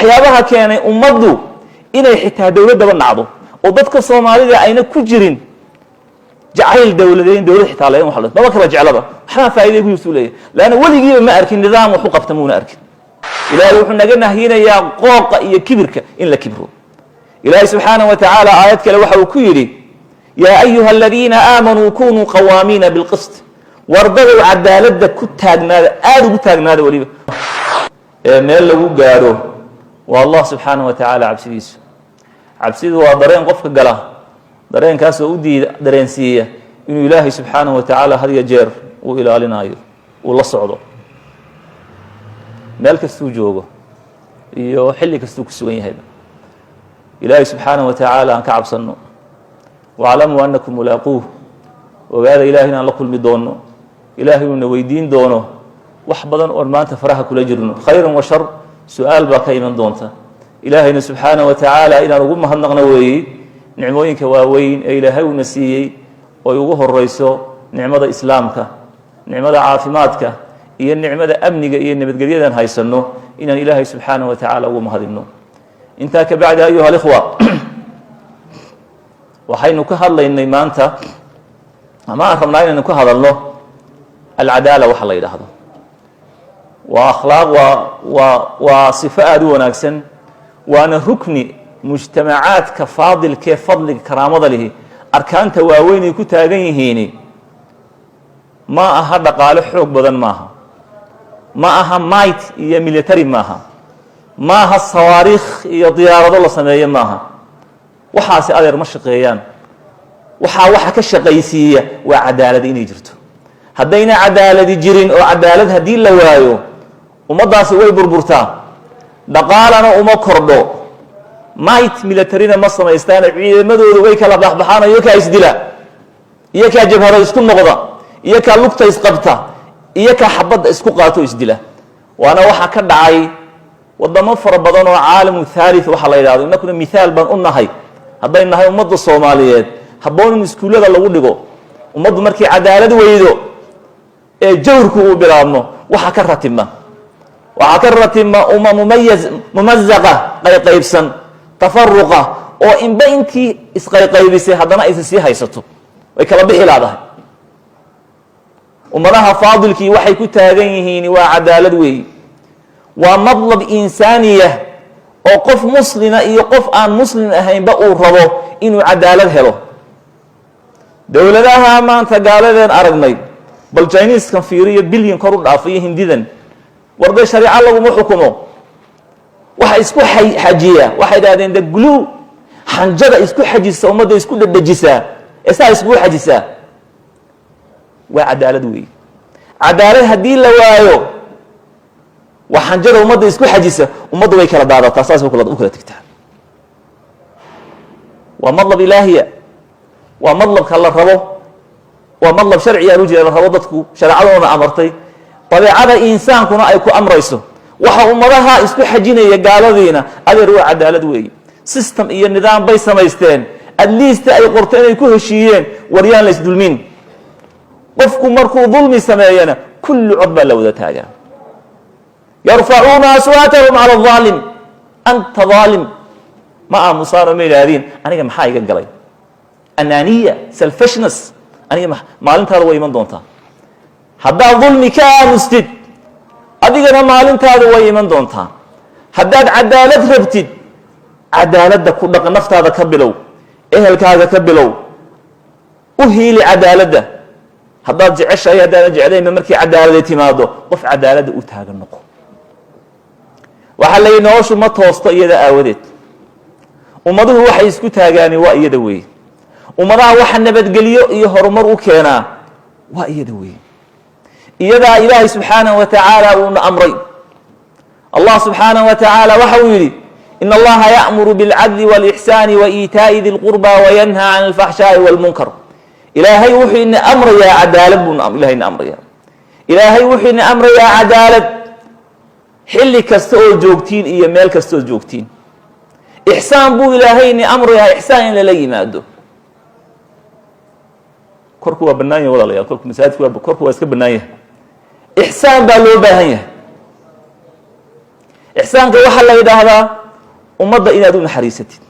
waxyaabaha keenay ummaddu inay xitaa dawladaba nacdo oo dadka Soomaalida ayna ku jirin jacayl dawladeyn dawlad xitaa leen wax laba kala jeclaba waxna faa'iido ku yusuulay laana waligiiba ma arkin nidaam wax u qabtamuuna arkin ilaahay wuxuu naga nahyinayaa qooqa iyo kibirka in la kibro ilaahay subhanahu wa ta'ala aayad kale waxa uu ku yiri ya ayuha alladheena aamanu kunu qawamina bil qist warbadu cadaalada ku taagnaada aad ugu taagnaada waliba meel lagu gaaro waa Allah subhanahu wa ta'ala cabsidiisa cabsidu waa dareen qofka gala dareenkaas oo u diida dareensiya inuu ilaahay subhanahu wa ta'ala hadiya jeer uu ilaalinayo uu la socdo meel kastuu joogo iyo xilli kastuu ku sugan yahay ilaahay subhanahu wa ta'ala aan ka cabsano wa'lamu annakum mulaquuh ogaada ilaahina la kulmi doono ilaahay uu weydiin doono wax badan oo maanta faraha kula jirno khayran wa shar su'aal ba ka iman doonta ilaahayna subhanahu wa ta'ala inaan ugu mahadnaqno weeyii nicmooyinka waaweyn ee ilaahay uu nasiiyay oo ugu horeyso nicmada islaamka nicmada caafimaadka iyo nicmada amniga iyo nabadgelyada haysano inaan ilaahay subhanahu wa ta'ala ugu mahadino inta ka bacda ayuha alikhwa waxaynu ka hadlaynay maanta ama rabnaa inaan ku hadalno al-adala waxa la yiraahdo wa akhlaaq wa sifaat wanaagsan waana rukni mujtamacaadka faadilka fadliga karaamada leh arkaanta waaweyn ku taagan yihiin ma aha dhaqaale xoog badan maaha ma aha might iyo military maaha ma aha sawaariikh iyo diyaarado la sameeyo maaha waxaasi adeer ma shaqeeyaan waxa ka shaqaysiiya waa cadaalad inay jirto haddayna cadaalad jirin oo cadaalad hadii la waayo ummadaasi way burburtaa dhaqaalana uma kordho might militaryna ma samaystaan ciidamadoodu way kala baxbaxaan iyo ka isdila iyo ka jabhada isku noqda iyo ka lugta isqabta iyo ka xabad isku qaato isdila waana waxa ka dhacay wadamo fara badan oo caalam thalith waxa la yiraahdo inakuna misaal baan u nahay haday nahay ummadda Soomaaliyeed haboon iskuulada lagu dhigo ummaddu markii cadaalad weydo ee jawrku u bilaabno waxa ka ratibma mumazzaqa qaybsan tafarruqa oo inba intii isqaybisay hadana ay sii haysato way kala bixi laadahay ummadaha faadilkii waxay ku taagan yihiin waa cadaalad weey waa madlab insaaniya oo qof muslima iyo qof aan muslim ahaynba uu rabo inuu cadaalad helo dawladaha maanta gaaladeen aragnay bal Chinese kan fiiriyo billion kor u dhaafay hindidan warda shariica lagu xukumo waxa isku xajiya waxa yiraahdeen da glue xanjada isku xajisa umada isku dhadhajisa isa isku xajisa waa cadaalad weey cadaalad hadii la waayo waxanjada umada isku xajisa umadu way kala daadataa saas u kala tagtaa waa madlab ilaahiya waa madlab kala rabo waa madlab sharci ah rujaa rabo dadku shariicaduna amartay tabiicada insaankuna ay ku amrayso waxa ummadaha isku xajinaya gaaladiina adeer waa cadaalad weey system iyo nidaam bay samaysteen at least ay qorteen ay ku heshiiyeen wariyaan la isdulmin qofku markuu dulmi sameeyana kullu cudba la wada taagan yarfa'una aswatahum 'ala adh-dhalim anta dhalim ma musara miladin aniga maxaa iga galay ananiya selfishness aniga maalintaada way iman doontaa hadda dulmi ka mustid adigana maalintaada way iman doontaa haddaad cadaalad rabtid cadaaladda ku dhaq naftaada ka bilow ehelkaaga ka bilow u hiili cadaaladda haddaad jeceshahay haddaad jeclayma markii cadaalad timaado qof cadaalada u taagan noqo waxa la inooshu ma toosto iyada aawadeed ummaduhu waxay isku taagaani waa iyada weey ummadaha waxa nabadgeliyo iyo horumar u keenaa waa iyada weey iyada ilaahay subhanahu wa ta'ala uu amray Allah subhanahu wa ta'ala waxa uu yiri inna Allaha ya'muru bil 'adli wal ihsani wa ita'i dhil qurba wa yanha 'anil fahsha'i wal munkar ilaahay wuxuu in amraya cadaalad buu ilaahay amraya ilaahay wuxuu in amraya cadaalad xilli kasta oo joogtiin iyo meel kasta oo joogtiin ihsaan buu ilaahay in amraya ihsaan in la yimaado korku waa banaanyo walaalayaal korku masaajidku waa korku waa iska banaanyo ihsaan baa loo baahan yahay ixsaanka waxaa la yidhaahdaa ummadda inaad u naxariisatid,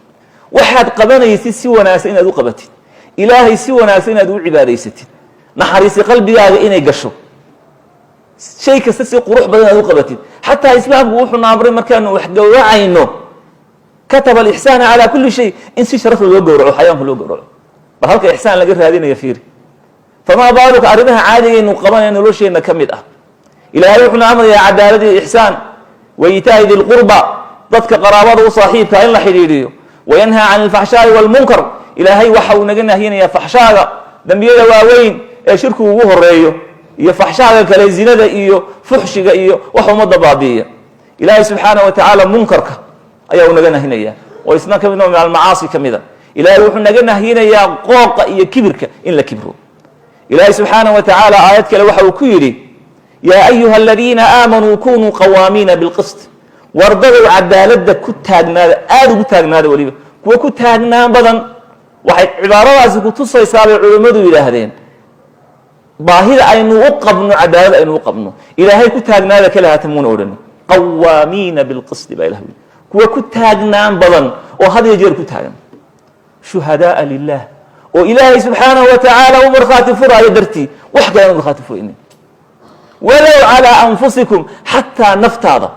waxaad qabanaysid si wanaagsan inaad u qabatid, ilaahay si wanaagsan inaad u cibaadaysatid, naxariisi qalbigaaga inay gasho, shay kasta si qurux badan inaad u qabatid. xataa islaamku wuxuuna amray markaanu wax gowracayno kataba alixsaana calaa kulli shay, in si sharaf loo gowraco, xayaanka loo gowraco. bal halka ixsaan laga raadinayo fiiri, famaa baaluka arrimaha caadigaynu qabanaya nolosheenna ka mid ah. ilaahay wuxuuna amrayaa cadaalad iyo ixsaan, waitaa'i di lqurba, dadka qaraabada u saaxiibka in la xidhiidhiyo, wayanhaa can alfaxshaa'i waalmunkar, ilaahay waxa uu naga nahyinayaa faxshaaga, dembiyada waaweyn ee shirku ugu horeeyo, iyo faxshaaga kale, zinada iyo fuxshiga iyo wax ummadda baabi'iya. ilaahay subxaanahu wa tacaala munkarka ayaa uu naga nahyinayaa, oo isna ka mid min almacaasi ka mida. ilaahay wuxuu naga nahyinayaa qooqa iyo kibirka in la kibro. ilaahay subxaanahu wa tacaala aayad kale waxa uu ku yidhi yaa ayuha aladiina aamanuu kunuu qawaamiina bilqist, wardadow cadaaladda ku taagnaada, aada ugu taagnaada, weliba kuwa ku taagnaan badan. waxay cibaaradaasi ku tusaysaa bay culimmadu yidhaahdeen baahida aynu u qabno, cadaalad aynu u qabno. ilaahay ku taagnaada kale haatamuuna odhani, qawaamiina bilqisti baa ilah yidhi, kuwa ku taagnaan badan oo had iyo jeer ku taagan, shuhadaaa lilah, oo ilaahay subxaanahu wa tacaala u markhaati furaayo dartii, wax kale aanu markhaati furaynin. walow calaa anfusikum, xataa naftaada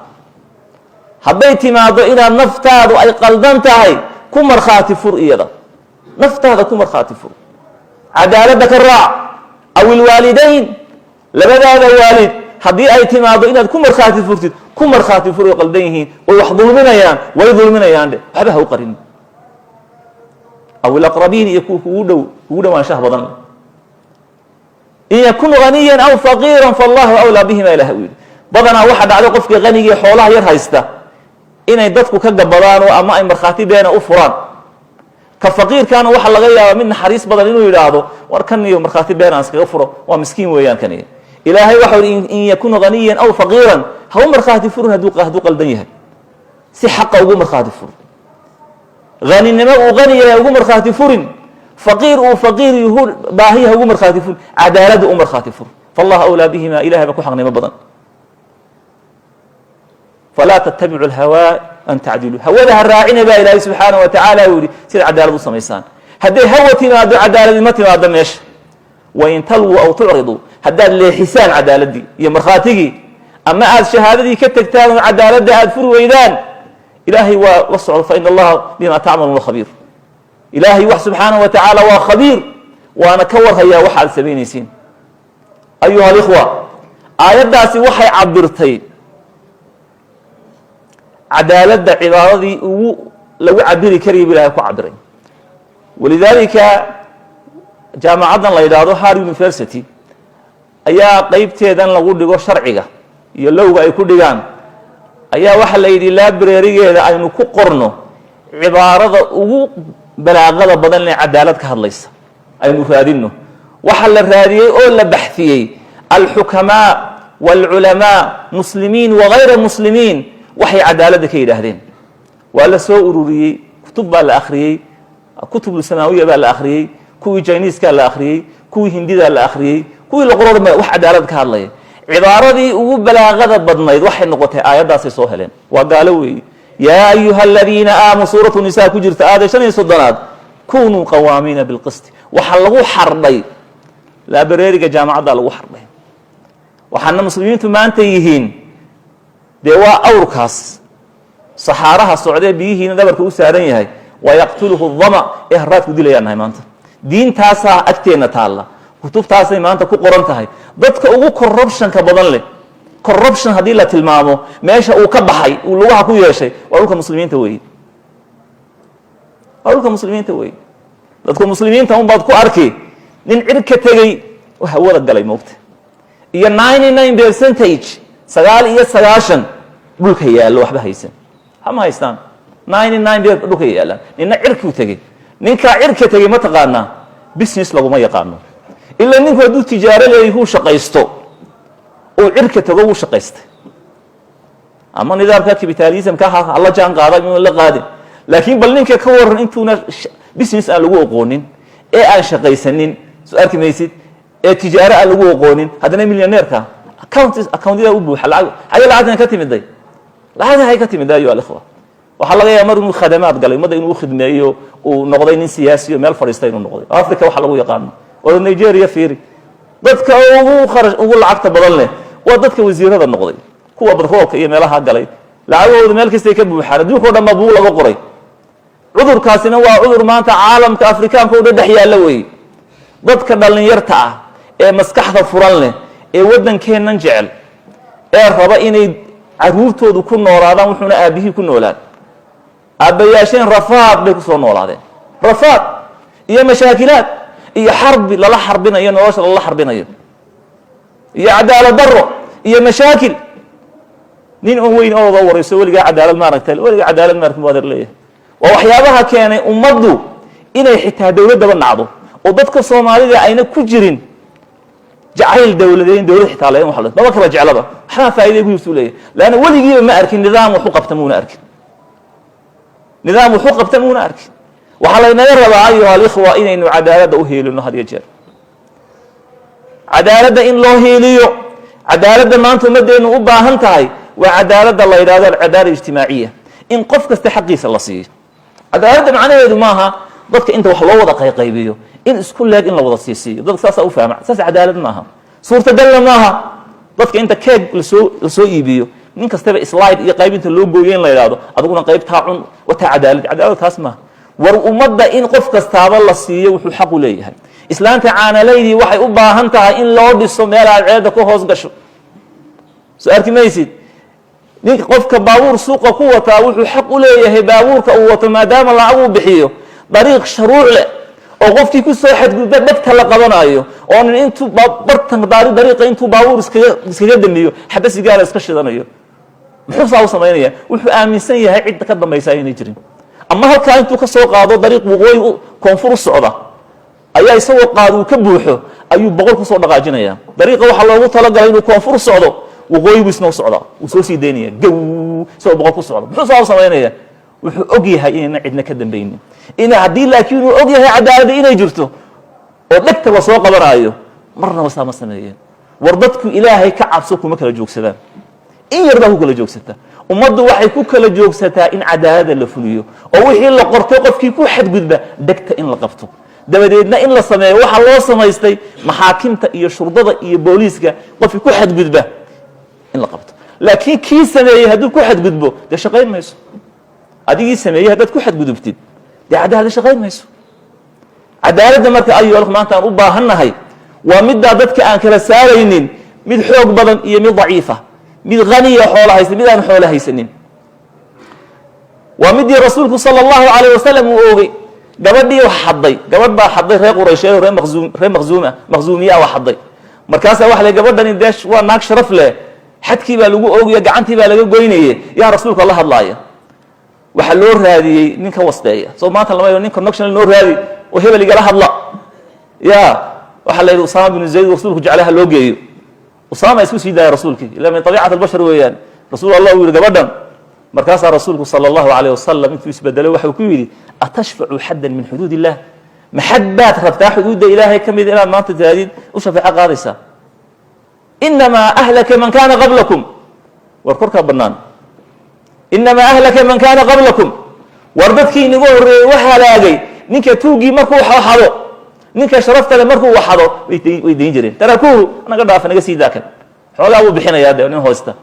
hadday timaado inaad naftaadu ay qaldan tahay, ku markhaati fur iyada, naftaada ku markhaati fur, cadaaladda ka raac. aw ilwaalidayn, labadaada waalid haddii ay timaado inaad ku markhaati furtid, ku markhaati fur, way qaldan yihiin, way wax dulminayaan, way dulminayaan dhe, waxba ha u qarin. aw ilaqrabiin, iyo kuwa kugu dhowaanshaha badan. in yakun ganiyan aw faqiiran faallahu awlaa bihima, ilah u yidhi. badanaa waxaa dhacday qofkii qanigii xoolaha yar haysta inay dadku ka gabadaan oo ama ay markhaati beena u furaan. ka faqiirkaana waxaa laga yaabaa mid naxariis badan inuu yidhaahdo war kan iyo markhaati beenaan iskaga furo, waa miskiin weeyaan kaniya. ilaahay waxau yihi in yakun ganiyan aw faqiiran, ha u markhaati furin hadduu qaldan yahay, si xaqa ugu markhaati fur. haninimo uu qani yahay ugu markhaati furin, faqiir uu faqiir yuhu baahiyaha ugu markhaati furin, cadaaladda u markhaati fur. faallahu awlaa bihima, ilahay baa ku xaqnimo badan. falaa tattabicu alhawaa an tacdiluu, hawada ha raacina baa ilaahay subxaanahu wa tacaala uu yihi sida cadaalad u samaysaan. hadday hawa timaado cadaaladii ma timaado meesha. wain talwuu aw tucriduu, haddaad leexisaan cadaaladii iyo markhaatigii, ama aad shahaadadii ka tegtaan oo cadaaladda aad furi weydaan, ilaahay waa la socdo, faina allaha bima tacmaluuna khabiir. ilaahay wax subxaanahu wa tacaala waa khabiir, waana ka warhayaa waxa aad samaynaysiin. ayuha alikhwa, aayaddaasi waxay cabirtay cadaaladda cibaaradii ugu lagu cabiri karayay bu ilahay ku cabiray. walidaalika jaamacaddan la yidhaahdo Harvard University ayaa qeybteedan lagu dhigo sharciga iyo lowga ay ku dhigaan, ayaa waxaa la yidhi librarigeeda aynu ku qorno cibaarada ugu balaaqada badan ee cadaalad ka hadlaysa aynu raadinno. waxaa la raadiyey oo la baxiyey alxukamaa waalculamaa, muslimiin wagayra muslimiin, waxay cadaaladda ka yidhaahdeen. waa la soo ururiyey, kutub baa la akhriyey, kutub samaawiya baa la akhriyey, kuwii jiniiskaa la akhriyey, kuwii hindidaa la akhriyey, kuwii la qorooda wax cadaalad ka hadlaya. cibaaradii ugu balaaqada badnayd waxay noqotay aayaddaasay soo heleen. waa gaalo weeye. yaa ayuha aladiina aamanuu, suuratu nisaa ku jirta aayadda 35 kunuu qawaamiina bilqisti. waxaa lagu xardhay laabareeriga jaamacadda lagu xardhay. waxaana muslimiintu maanta yihiin dee waa awrkaas saxaaraha socdee biyihiina dhabarka u saaran yahay, waa yaqtuluhu dama, ee haraadku dilayaan nahay maanta. diintaasaa agteenna taalla, kutubtaasay maanta ku qoran tahay. dadka ugu corruptionka badan leh, corruption haddii la tilmaamo meesha uu ka baxay, uu lugaha ku yeeshay, waa dhulka muslimiinta weeye. waa dhulka muslimiinta weeye. dadka muslimiinta unbaad ku arki nin cir ka tegey oo hawada galay moogta, iyo 99% 9 dhulka yaallo waxba haysan, hama haystaan. 99 dhulka yaallaan, nina cirkuu tegey. ninkaa cirka tegey ma taqaanaa, business laguma yaqaano. ilaa ninku hadduu tijaaro leeyahay uu shaqaysto oo cirka tago wuu shaqaystay, ama nidaamka capitalismka ha la jaan qaada inuu la qaadin. laakiin bal ninka ka waran intuuna business aan lagu aqoonin, ee aan shaqaysanin, soo arki maysid, ee tijaaro aan lagu aqoonin, haddana millionaire-ka accountida u buuxa lacag. haye lacagtan ka timiday lacagta hay ka timid ayo alikhwa waxa laga yaabaa mar inuu khadamaad galay umada inuu khidmeeyo uu noqday nin siyaasi oo meel fadhiistay inuu noqday Afrika waxa lagu yaqaan oo Nigeria fiiri dadka ugu lacagta badan leh waa dadka wasiirada noqday kuwa barkoolka iyo meelaha galay lacagooda meel kasta ka buuxaan adduunka dhan buu laga qoray cudurkaasina waa cudur maanta caalamka Afrikaanka oo dhex yaala way dadka dhalinyarta ah ee maskaxda furan leh ee wadankeenan jecel ee raba inay caruurtoodu ku noolaadaan wuxuuna aabihii ku noolaan abayaasheen rafaad bay ku soo noolaadeen rafaad iyo mashaakilaad iyo xarbi lala xarbinayo nolosha lala xarbinayo iyo cadaalad darro iyo mashaakil nin oo weyn oo warayso waliga cadaalad ma aragtay waliga cadaalad ma arkin waad leeyahay waa waxyaabaha keenay ummaddu inay xitaa dawladda nacdo oo dadka Soomaalida ayna ku jirin jacayl dawladeyn dawlad xitaa leen waxa la kala jeclaba waxa faa'iido ugu suuleeyay laana waligiiba ma arkin nidaam wuxuu qabtamuuna arkin nidaam wuxuu qabtamuuna arkin waxa la inaga rabaa ayuha alikhwa inaynu cadaaladda u heelino had iyo jeer cadaaladda in loo heeliyo cadaaladda maanta umadeenu u baahan tahay waa cadaaladda la yiraahdo cadaalad ijtimaaciya in qof kasta xaqiisa la siiyo cadaaladda macnaheedu maaha dadka inta wax loo wada qaybiyo in isku leeg in la wada siiyo dadka saas u fahmaa saas cadaalad maaha suurtagal maaha dadka inta keeg la soo iibiyo nin kastaba slide iyo qaybinta loo gooyeen la yiraahdo adiguna qaybta cun wata cadaalad taas maaha war ummadda in qof kastaaba la siiyo wuxuu xaq u leeyahay islaanta caanalaydi waxay u baahan tahay in loo dhiso meel aad ceeda ku hoos gasho soo arkimaysid ninka qofka baabuur suuqa ku wata wuxuu xaq u leeyahay baabuurka uu wato maadaama lacag uu bixiyo dariiq shuruuc leh oo qofkii ku soo xadgudba dadka la qabanayo oo intuu bartan dariiqa intuu baabuur iskaga damiyo xabasi gaar iska shidanayo muxuu soo sameeynaya wuxuu aaminsan yahay cid ka dambaysa inay jirin ama halka intuu ka soo qaado dariiq waqooyi koonfur socda ayaa isagoo qaadu ka buuxo ayuu boqol ku soo dhaqaajinaya dariiqa waxa loogu tala galay inuu koonfur socdo waqooyi bisna socda uu soo sii deynaya gaw soo boqol ku socdo muxuu soo sameeynaya wuxuu og yahay inayna cidna ka dambaynin in haddii laakiin uu og yahay cadaalad inay jirto oo dhegta la soo qabanayo marna wasa ma sameeyeen war dadku ilaahay ka cabso kuma kala joogsadaan in yarba ku kala joogsata ummaddu waxay ku kala joogsataa in cadaalad la fuliyo oo wixii la qortay qofkii ku xadgudba dhegta in la qabto dabadeedna in la sameeyo waxa loo samaystay maxaakimta iyo shurdada iyo booliiska qofkii ku xadgudba in la qabto laakiin kii sameeyay hadduu ku xadgudbo de shaqayn mayso adigii sameeyay haddaad ku xadgudubtid dee cadaalad shaqayn mayso cadaaladda marka ayuu maanta aan u baahannahay waa middaa dadka aan kala saaraynin mid xoog badan iyo mid daciifa mid qaniya xoolo haysta mid aan xoolo haysanin waa midii rasuulku sala allahu calayh wasalam uu oogay gabadhii wax xadday gabadh baa xadday reer quraysheed oo reer maqzuumiya waa xadday markaasaa waxa la gabadhani dee waa naag sharaf leh xadkii baa lagu oogaya gacantii baa laga goynayay yaa rasuulka la hadlaaya waxa loo raadiyay ninka wasteeya soo maanta lama nin connection loo raadi oo hebel igala hadla ya waxa la yiri Usama bin Zayd rasuulku jacalaha loo geeyo Usama isku sii daayay rasuulkii ila min tabiicat al-bashar weeyaan rasuul Allah uu yiri gabadhan markaas rasuulku sallallahu alayhi wasallam intuu isbedelo waxa uu ku yiri atashfa'u haddan min hududillah mahabbat rabtaa hudud ilaahay kamid inaad maanta taadid u shafaaca qaadaysa inma ahlaka man kana qablakum warkurka banaan inma ahlaka man kana qablakum wardadkii inagu horeeyay waxa halaagay ninka tuugi markuu xado ninka sharafta leh markuu waxado way deyn jireen tarakuhu anaga dhaaf anaga sii daakan xoolaha uu bixinaya nin hoosta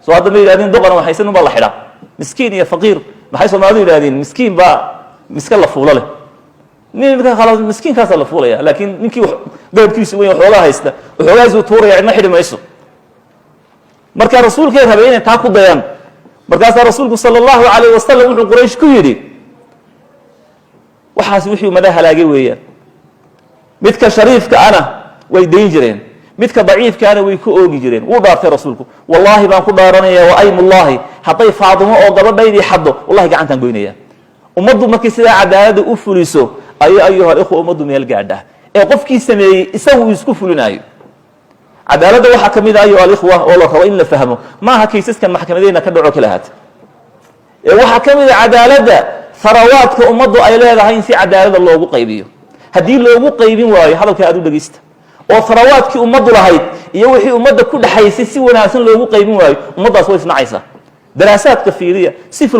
soo hadda ma yiraahdeen doqon waxay san ma la xidha miskiin iyo faqiir maxay Soomaalidu yiraahdeen miskiin ba miska la fuulo leh ninka khalas miskiin kaas la fuulaya laakiin ninkii dadkiisu way xoolaha haysta xoolahaas uu tuuraya cidna xidhimayso marka rasuulkay rabay inay taa ku dayaan markaas rasuulku sallallahu alayhi wasallam wuxuu quraysh ku yiri waxaas wixii umada halaagay weeyaan midka shariifka ana way deyn jireen midka daciifka ana way ku oogi jireen wuu dhaartay rasuulku wallahi baan ku dhaaranaya wa aymullahi haday faadimo oo gabadhaydii xaddo wallahi gacantan goynaya ummaddu markii sida cadaalada u fuliso ayuha ikhwa ummaddu meel gaadha ee qofkii sameeyay isagu isku fulinayo cadaalada waxa kamid ah ayuha ikhwa oo la rabo in la fahmo ma aha kiisaskan maxkamadeena ka dhaco kala haat ee waxa kamid ah cadaalada farawaadka ummaddu ay leedahay in si cadaalada loogu qaybiyo hadii loogu qaybin waayo hadalka aad u dhageysta oo farawaadkii ummaddu lahayd iyo wixii ummadda ku dhaxaysay si wanaagsan loogu qaybin waayo ummaddaas way isnacaysaa دراسات كفيرية سيف